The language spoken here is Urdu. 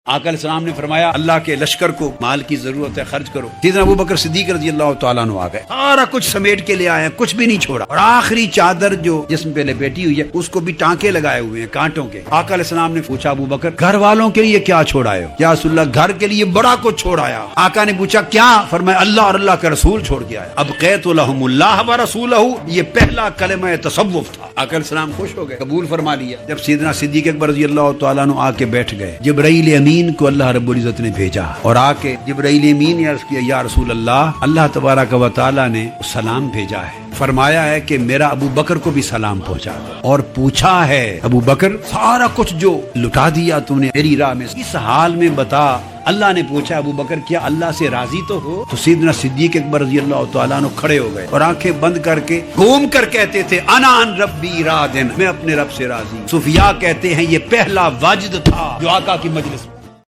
آقا علیہ السلام نے فرمایا اللہ کے لشکر کو مال کی ضرورت ہے، خرچ کرو۔ سیدنا ابو بکر صدیق رضی اللہ تعالیٰ عنہ آ گئے، سارا کچھ سمیٹ کے لے آئے، کچھ بھی نہیں چھوڑا، اور آخری چادر جو جسم پہ لپیٹی ہوئی ہے اس کو بھی ٹانکے لگائے ہوئے ہیں کانٹوں کے۔ آقا علیہ السلام نے پوچھا ابو بکر گھر والوں کے لیے کیا چھوڑائے ہو؟ یا رسول اللہ گھر کے لیے بڑا کچھ چھوڑایا۔ آقا نے پوچھا کیا؟ فرمایا اللہ اور اللہ کا رسول چھوڑ کے آیا۔ ابقیت لہم اللہ و رسولہ، یہ پہلا کلمہ تصوف تھا۔ آقا علیہ السلام خوش ہو گئے، قبول فرما لیا۔ جب سیدنا صدیق اکبر رضی اللہ تعالیٰ عنہ آ کے بیٹھ گئے، جبرائیل امین کو اللہ رب العزت نے بھیجا، اور آ کے جبرائیل امین نے عرض کیا یا رسول اللہ تبارک و تعالیٰ نے سلام بھیجا ہے، فرمایا ہے کہ میرا ابو بکر کو بھی سلام پہنچا دو، اور پوچھا ہے ابو بکر سارا کچھ جو لٹا دیا تم نے میری راہ میں، اس حال میں بتا۔ اللہ نے پوچھا ابو بکر کیا اللہ سے راضی تو ہو؟ تو سیدنا صدیق اکبر رضی اللہ تعالیٰ عنہ کھڑے ہو گئے اور آنکھیں بند کر کے گھوم کر کہتے تھے انا عن ربی راضٍ، میں اپنے رب سے راضی۔ صوفیاء کہتے ہیں یہ پہلا واجد تھا جو آقا کی مجلس میں